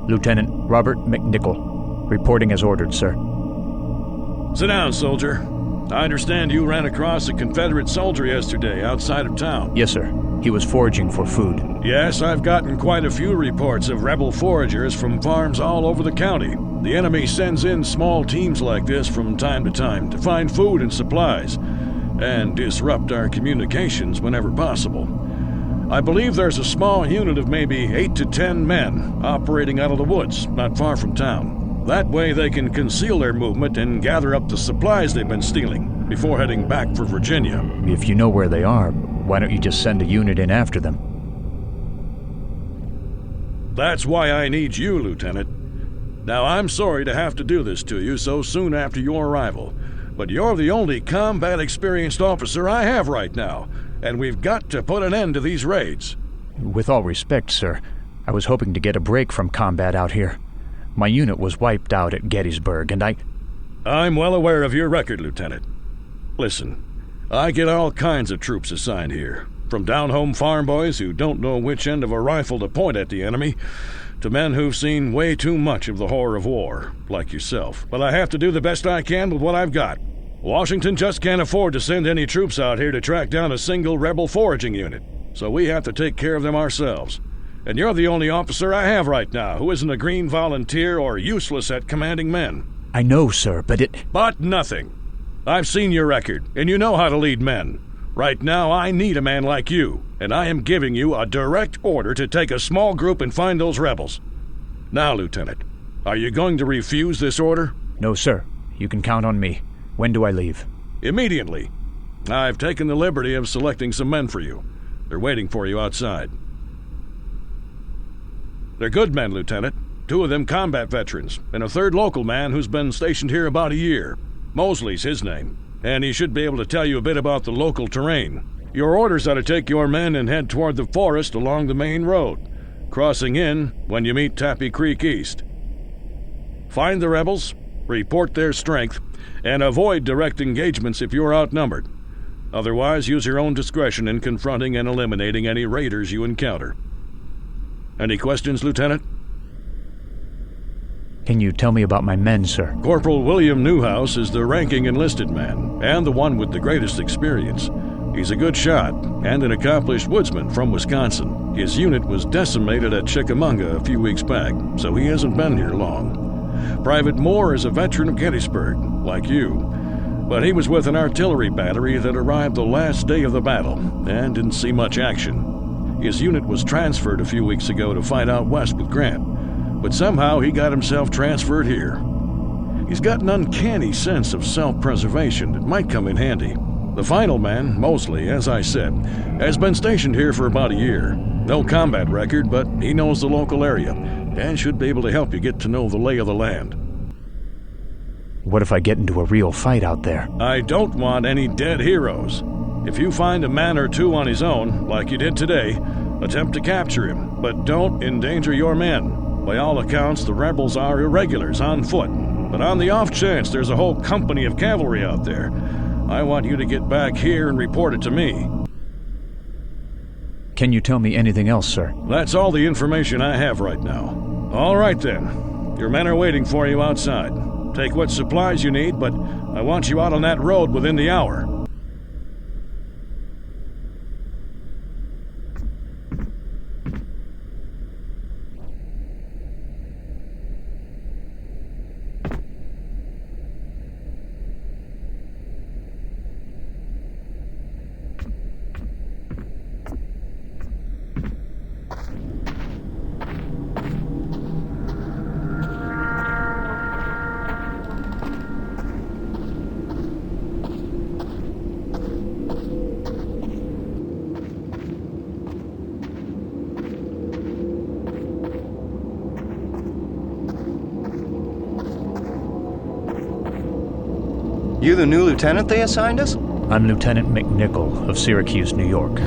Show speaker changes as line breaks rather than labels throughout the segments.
Lieutenant Robert McNichol, reporting as ordered, sir.
Sit down, soldier. I understand you ran across a Confederate soldier yesterday outside of town.
Yes, sir. He was foraging for food.
Yes, I've gotten quite a few reports of rebel foragers from farms all over the county. The enemy sends in small teams like this from time to time to find food and supplies, and disrupt our communications whenever possible. I believe there's a small unit of maybe 8 to 10 men operating out of the woods, not far from town. That way they can conceal their movement and gather up the supplies they've been stealing before heading back for Virginia.
If you know where they are, why don't you just send a unit in after them?
That's why I need you, Lieutenant. Now, I'm sorry to have to do this to you so soon after your arrival, but you're the only combat-experienced officer I have right now, and we've got to put an end to these raids.
With all respect, sir, I was hoping to get a break from combat out here. My unit was wiped out at Gettysburg, and
I'm well aware of your record, Lieutenant. Listen, I get all kinds of troops assigned here, from down-home farm boys who don't know which end of a rifle to point at the enemy, to men who've seen way too much of the horror of war, like yourself. But I have to do the best I can with what I've got. Washington just can't afford to send any troops out here to track down a single rebel foraging unit, so we have to take care of them ourselves. And you're the only officer I have right now who isn't a green volunteer or useless at commanding men.
I know, sir, but
But nothing. I've seen your record, and you know how to lead men. Right now, I need a man like you, and I am giving you a direct order to take a small group and find those rebels. Now, Lieutenant, are you going to refuse this order?
No, sir. You can count on me. When do I leave?
Immediately. I've taken the liberty of selecting some men for you. They're waiting for you outside. They're good men, Lieutenant. 2 of them combat veterans, and a 3rd local man who's been stationed here about a year. Mosley's his name, and he should be able to tell you a bit about the local terrain. Your orders are to take your men and head toward the forest along the main road, crossing in when you meet Tappy Creek East. Find the rebels, report their strength, and avoid direct engagements if you're outnumbered. Otherwise, use your own discretion in confronting and eliminating any raiders you encounter. Any questions, Lieutenant?
Can you tell me about my men, sir?
Corporal William Newhouse is the ranking enlisted man, and the one with the greatest experience. He's a good shot, and an accomplished woodsman from Wisconsin. His unit was decimated at Chickamauga a few weeks back, so he hasn't been here long. Private Moore is a veteran of Gettysburg, like you, but he was with an artillery battery that arrived the last day of the battle, and didn't see much action. His unit was transferred a few weeks ago to fight out west with Grant, but somehow he got himself transferred here. He's got an uncanny sense of self-preservation that might come in handy. The final man, Mosley, as I said, has been stationed here for about a year. No combat record, but he knows the local area, and should be able to help you get to know the lay of the land.
What if I get into a real fight out there?
I don't want any dead heroes. If you find a man or 2 on his own, like you did today, attempt to capture him, but don't endanger your men. By all accounts, the rebels are irregulars on foot, but on the off chance there's a whole company of cavalry out there, I want you to get back here and report it to me.
Can you tell me anything else, sir?
That's all the information I have right now. All right then. Your men are waiting for you outside. Take what supplies you need, but I want you out on that road within the hour.
You the new lieutenant they assigned us?
I'm Lieutenant McNichol of Syracuse, New York.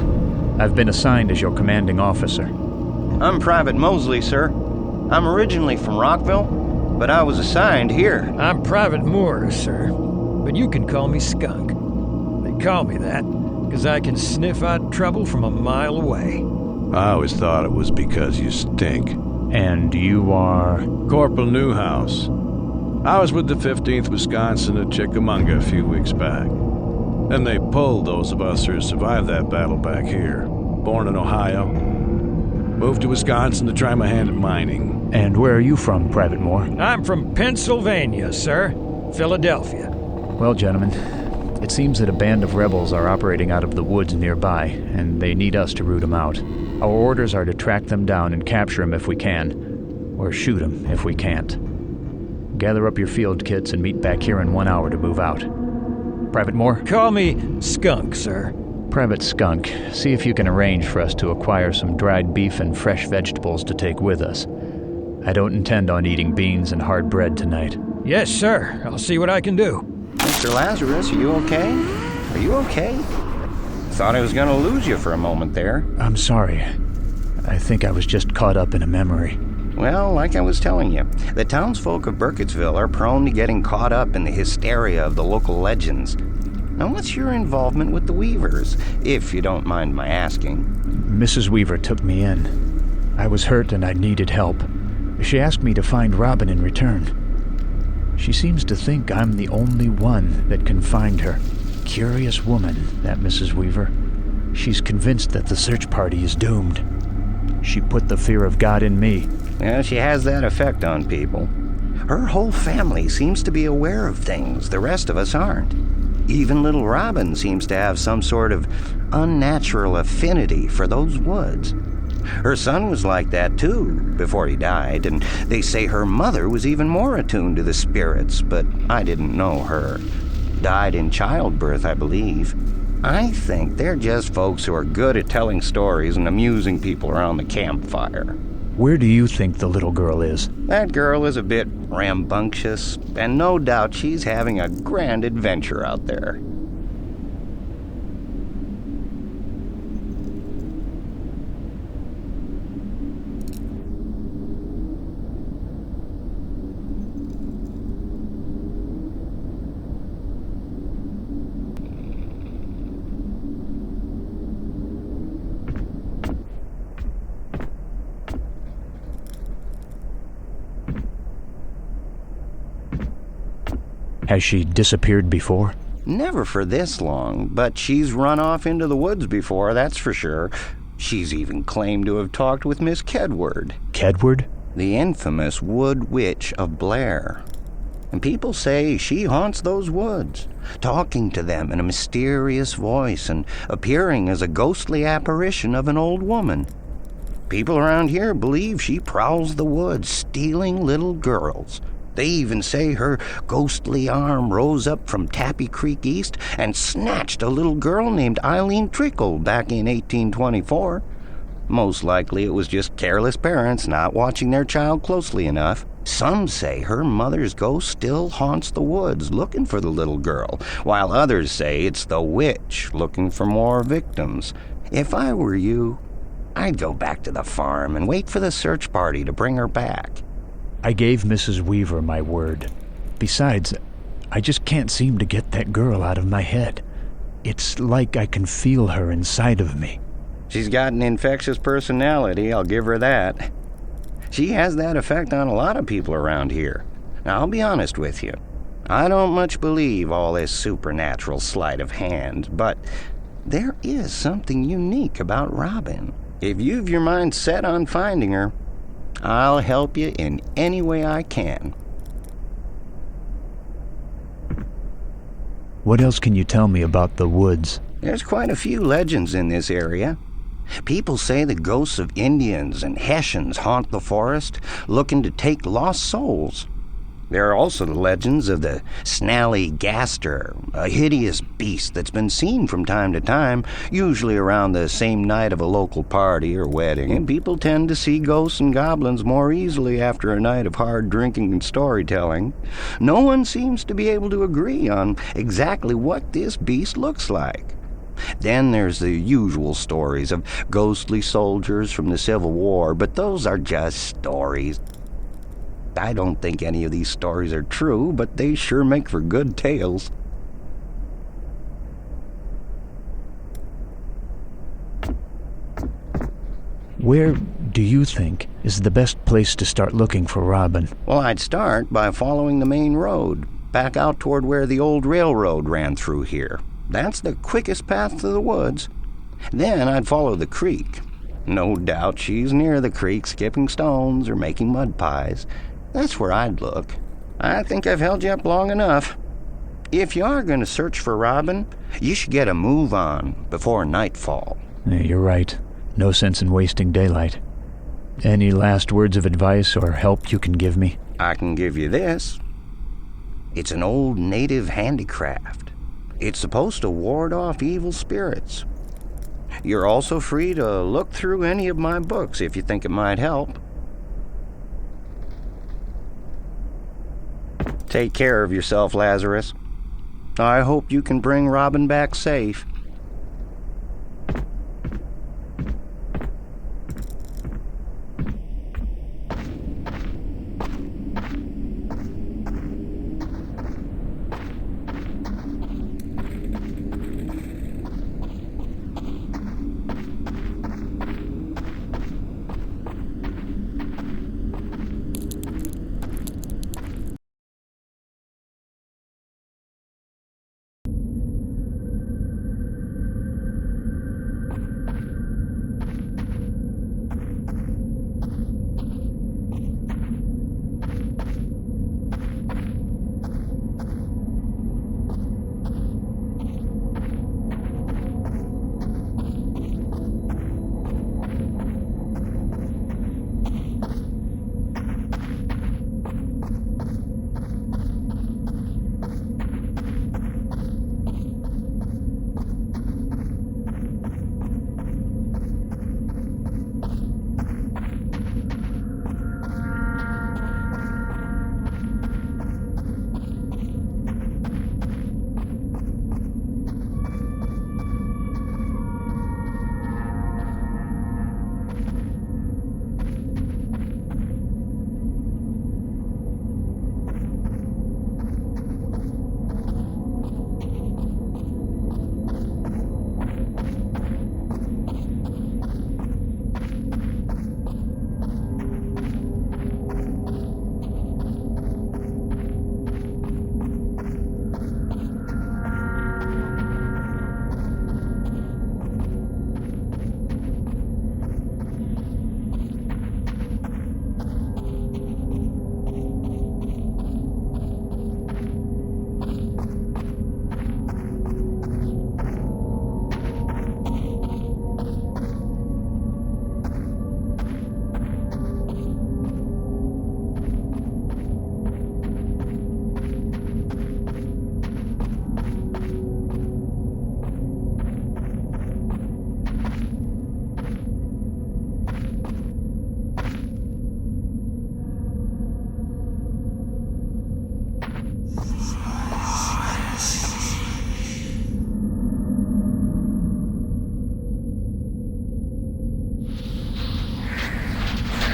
I've been assigned as your commanding officer.
I'm Private Mosley, sir. I'm originally from Rockville, but I was assigned here.
I'm Private Moore, sir, but you can call me Skunk. They call me that because I can sniff out trouble from a mile away.
I always thought it was because you stink.
And you are?
Corporal Newhouse. I was with the 15th Wisconsin at Chickamauga a few weeks back. And they pulled those of us who survived that battle back here. Born in Ohio. Moved to Wisconsin to try my hand at mining.
And where are you from, Private Moore?
I'm from Pennsylvania, sir. Philadelphia.
Well, gentlemen, it seems that a band of rebels are operating out of the woods nearby, and they need us to root them out. Our orders are to track them down and capture them if we can, or shoot them if we can't. Gather up your field kits and meet back here in 1 hour to move out. Private Moore?
Call me Skunk, sir.
Private Skunk, see if you can arrange for us to acquire some dried beef and fresh vegetables to take with us. I don't intend on eating beans and hard bread tonight.
Yes, sir. I'll see what I can do.
Mr. Lazarus, are you okay? Are you okay? Thought I was gonna lose you for a moment there.
I'm sorry. I think I was just caught up in a memory.
Well, like I was telling you, the townsfolk of Burkittsville are prone to getting caught up in the hysteria of the local legends. Now, what's your involvement with the Weavers, if you don't mind my asking?
Mrs. Weaver took me in. I was hurt and I needed help. She asked me to find Robin in return. She seems to think I'm the only one that can find her. Curious woman, that Mrs. Weaver. She's convinced that the search party is doomed. She put the fear of God in me.
Yeah, she has that effect on people. Her whole family seems to be aware of things the rest of us aren't. Even little Robin seems to have some sort of unnatural affinity for those woods. Her son was like that too, before he died, and they say her mother was even more attuned to the spirits, but I didn't know her. Died in childbirth, I believe. I think they're just folks who are good at telling stories and amusing people around the campfire.
Where do you think the little girl is?
That girl is a bit rambunctious, and no doubt she's having a grand adventure out there.
Has she disappeared before?
Never for this long, but she's run off into the woods before, that's for sure. She's even claimed to have talked with Miss Kedward.
Kedward?
The infamous Wood Witch of Blair. And people say she haunts those woods, talking to them in a mysterious voice and appearing as a ghostly apparition of an old woman. People around here believe she prowls the woods, stealing little girls. They even say her ghostly arm rose up from Tappy Creek East and snatched a little girl named Eileen Trickle back in 1824. Most likely it was just careless parents not watching their child closely enough. Some say her mother's ghost still haunts the woods looking for the little girl, while others say it's the witch looking for more victims. If I were you, I'd go back to the farm and wait for the search party to bring her back.
I gave Mrs. Weaver my word. Besides, I just can't seem to get that girl out of my head. It's like I can feel her inside of me.
She's got an infectious personality, I'll give her that. She has that effect on a lot of people around here. Now, I'll be honest with you. I don't much believe all this supernatural sleight of hand, but there is something unique about Robin. If you've your mind set on finding her, I'll help you in any way I can.
What else can you tell me about the woods?
There's quite a few legends in this area. People say the ghosts of Indians and Hessians haunt the forest, looking to take lost souls. There are also the legends of the Snally Gaster, a hideous beast that's been seen from time to time, usually around the same night of a local party or wedding, and people tend to see ghosts and goblins more easily after a night of hard drinking and storytelling. No one seems to be able to agree on exactly what this beast looks like. Then there's the usual stories of ghostly soldiers from the Civil War, but those are just stories. I don't think any of these stories are true, but they sure make for good tales.
Where do you think is the best place to start looking for Robin?
Well, I'd start by following the main road, back out toward where the old railroad ran through here. That's the quickest path to the woods. Then I'd follow the creek. No doubt she's near the creek, skipping stones or making mud pies. That's where I'd look. I think I've held you up long enough. If you are going to search for Robin, you should get a move on before nightfall.
You're right. No sense in wasting daylight. Any last words of advice or help you can give me?
I can give you this. It's an old native handicraft. It's supposed to ward off evil spirits. You're also free to look through any of my books if you think it might help. Take care of yourself, Lazarus. I hope you can bring Robin back safe.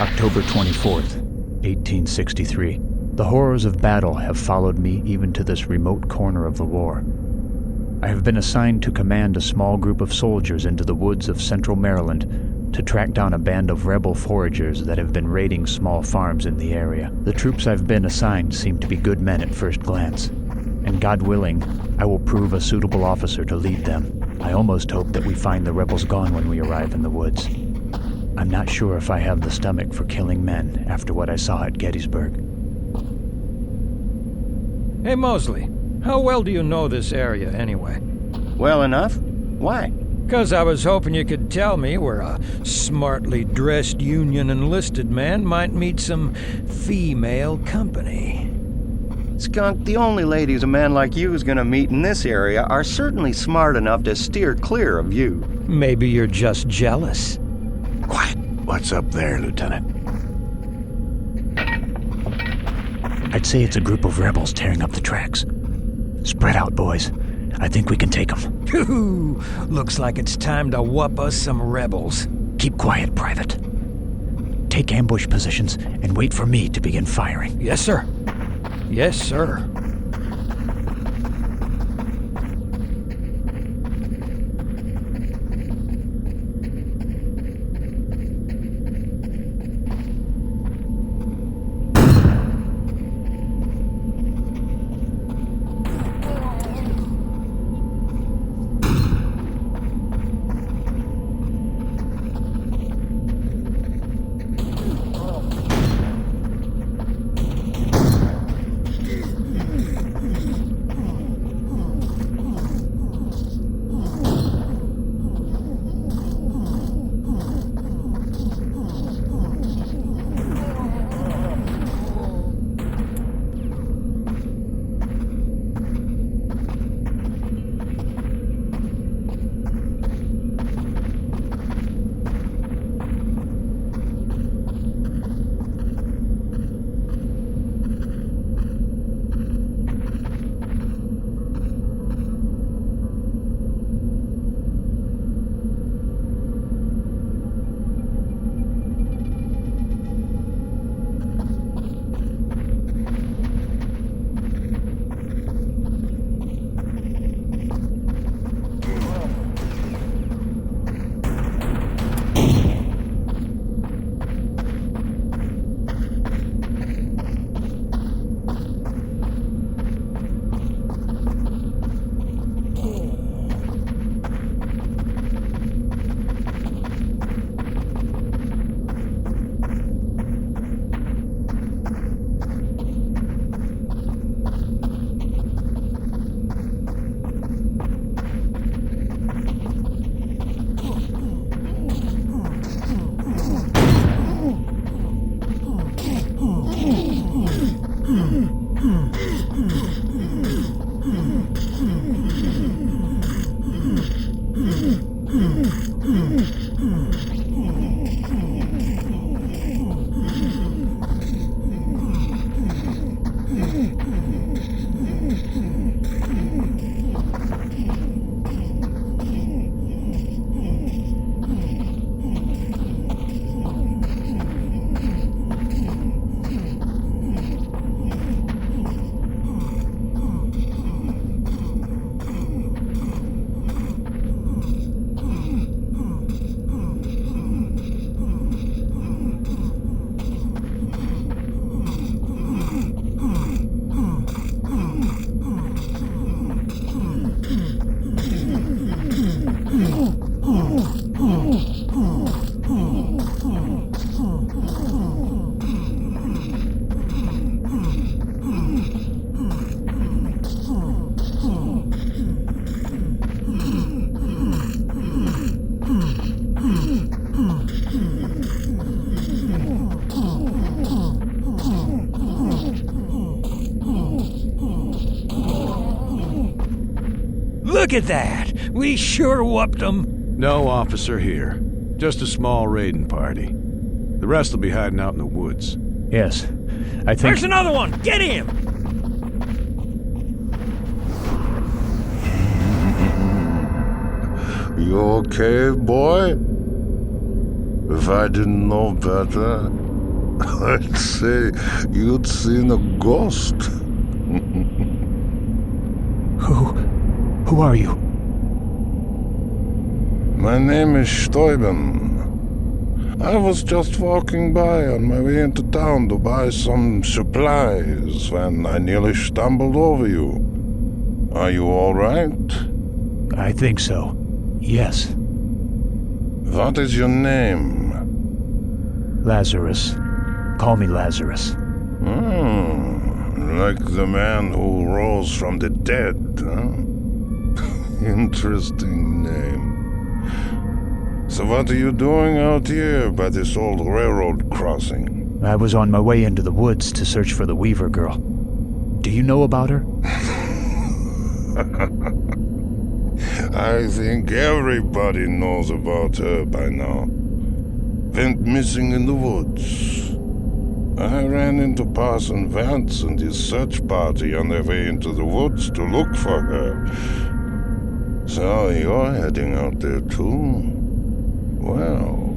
October 24th, 1863. The horrors of battle have followed me even to this remote corner of the war. I have been assigned to command a small group of soldiers into the woods of central Maryland to track down a band of rebel foragers that have been raiding small farms in the area. The troops I've been assigned seem to be good men at first glance, and God willing, I will prove a suitable officer to lead them. I almost hope that we find the rebels gone when we arrive in the woods. I'm not sure if I have the stomach for killing men after what I saw at Gettysburg.
Hey, Mosley, how well do you know this area anyway?
Well enough? Why?
'Cause I was hoping you could tell me where a smartly dressed Union enlisted man might meet some female company.
Skunk, the only ladies a man like you is gonna meet in this area are certainly smart enough to steer clear of you.
Maybe you're just jealous.
Quiet. What's up there, Lieutenant? I'd say it's a group of rebels tearing up the tracks. Spread out, boys. I think we can take them.
Ooh, looks like it's time to whoop us some rebels.
Keep quiet, Private. Take ambush positions and wait for me to begin firing.
Yes, sir. Yes, sir. Look at that! We sure whooped them.
No officer here. Just a small raiding party. The rest will be hiding out in the woods.
Yes, I think...
There's another one! Get him!
You okay, boy? If I didn't know better, I'd say you'd seen a ghost.
Who are you?
My name is Steuben. I was just walking by on my way into town to buy some supplies when I nearly stumbled over you. Are you all right?
I think so. Yes.
What is your name?
Lazarus. Call me Lazarus.
Like the man who rose from the dead, huh? Interesting name. So what are you doing out here by this old railroad crossing?
I was on my way into the woods to search for the Weaver girl. Do you know about her?
I think everybody knows about her by now. Went missing in the woods. I ran into Parson Vance and his search party on their way into the woods to look for her. So you're heading out there too? Well,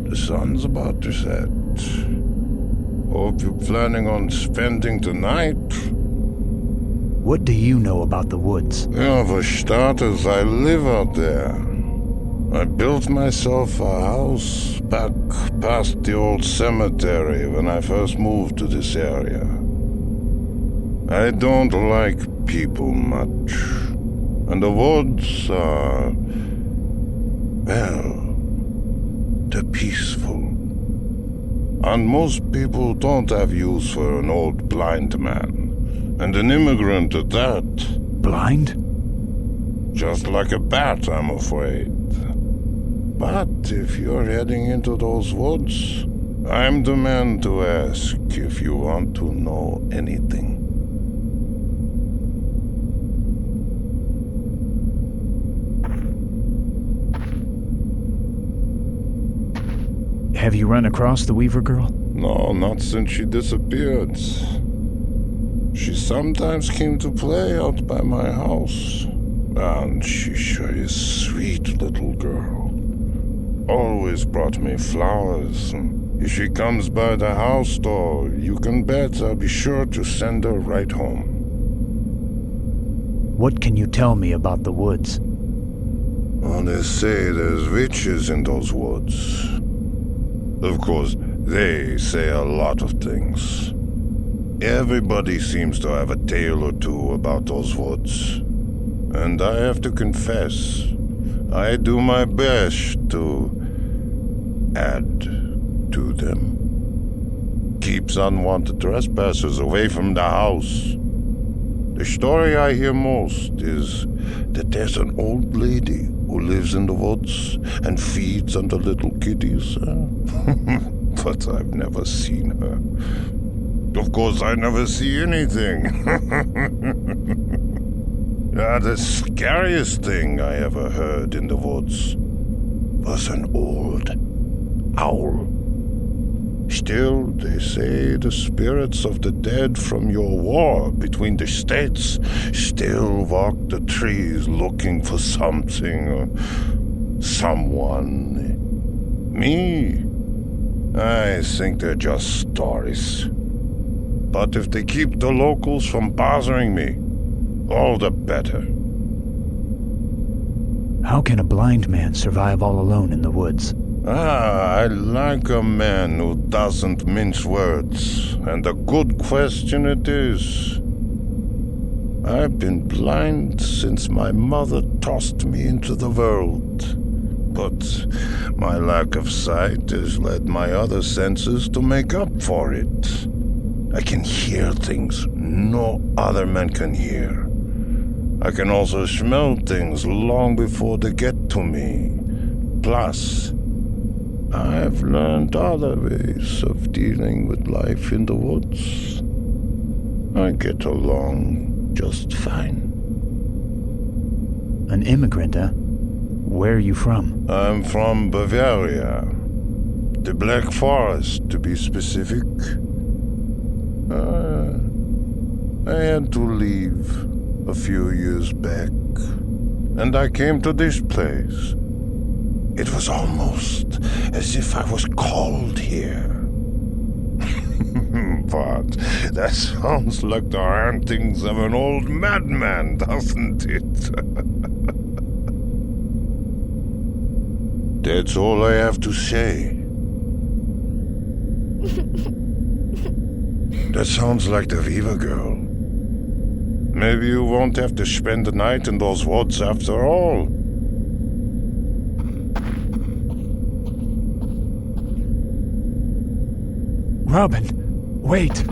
the sun's about to set. Hope you're planning on spending tonight.
What do you know about the woods?
Yeah, for starters, I live out there. I built myself a house back past the old cemetery when I first moved to this area. I don't like people much. And the woods are, well, they're peaceful. And most people don't have use for an old blind man. And an immigrant at that.
Blind?
Just like a bat, I'm afraid. But if you're heading into those woods, I'm the man to ask if you want to know anything.
Have you run across the Weaver girl?
No, not since she disappeared. She sometimes came to play out by my house. And she sure is a sweet little girl. Always brought me flowers. If she comes by the house door, you can bet I'll be sure to send her right home.
What can you tell me about the woods?
Well, they say there's witches in those woods. Of course, they say a lot of things. Everybody seems to have a tale or two about those woods. And I have to confess, I do my best to add to them. Keeps unwanted trespassers away from the house. The story I hear most is that there's an old lady who lives in the woods and feeds on the little kitties. But I've never seen her. Of course, I never see anything. The scariest thing I ever heard in the woods was an old owl. Still, they say the spirits of the dead from your war between the states still walk the trees looking for something or someone. Me? I think they're just stories. But if they keep the locals from bothering me, all the better.
How can a blind man survive all alone in the woods?
I like a man who doesn't mince words, and a good question it is. I've been blind since my mother tossed me into the world, but my lack of sight has led my other senses to make up for it. I can hear things no other man can hear. I can also smell things long before they get to me. Plus, I've learned other ways of dealing with life in the woods. I get along just fine.
An immigrant, huh? Where are you from?
I'm from Bavaria. The Black Forest, to be specific. I had to leave a few years back, and I came to this place. It was almost as if I was called here. But that sounds like the rantings of an old madman, doesn't it? That's all I have to say. That sounds like the Viva girl. Maybe you won't have to spend the night in those woods after all.
Robin, wait!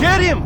Get him!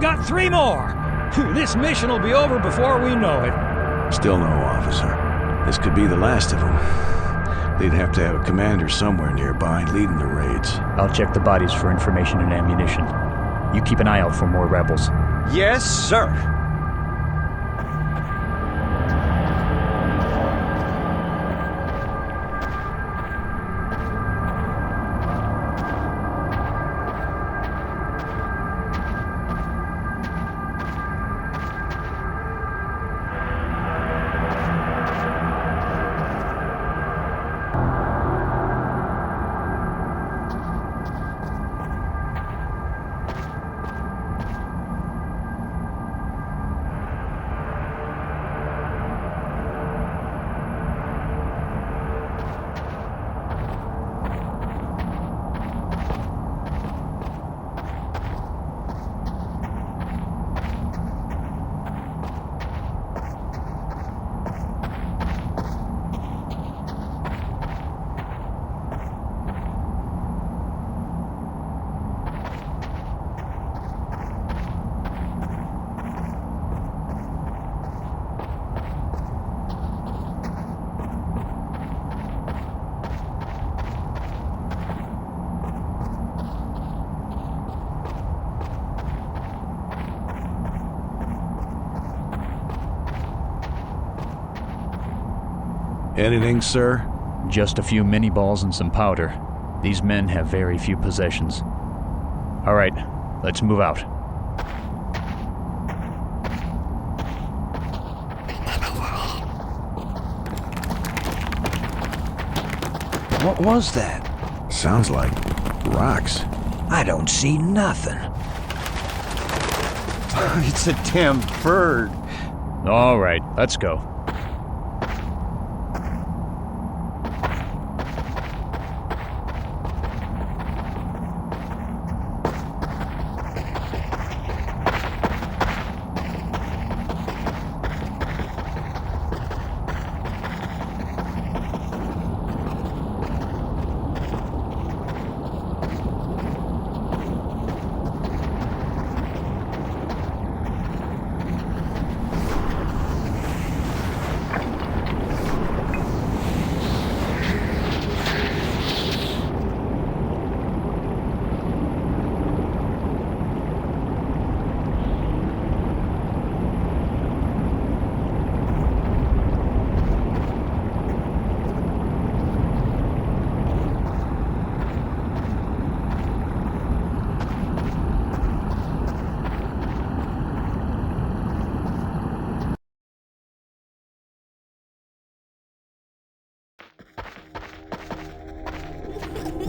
Got 3 more! This mission will be over before we know it.
Still no officer. This could be the last of them. They'd have to have a commander somewhere nearby leading the raids.
I'll check the bodies for information and ammunition. You keep an eye out for more rebels.
Yes, sir.
Anything, sir?
Just a few mini balls and some powder. These men have very few possessions. All right, let's move out.
What was that?
Sounds like rocks.
I don't see nothing.
It's a damn bird.
All right, let's go.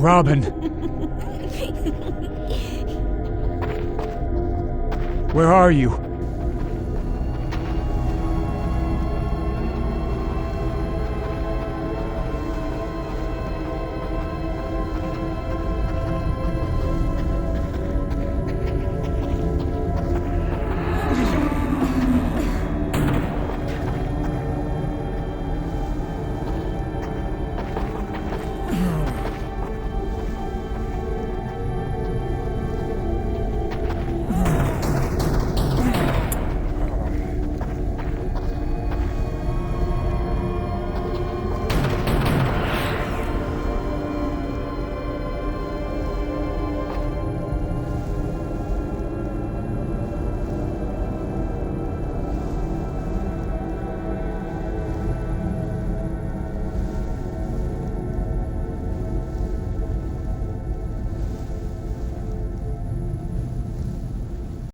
Robin! Where are you?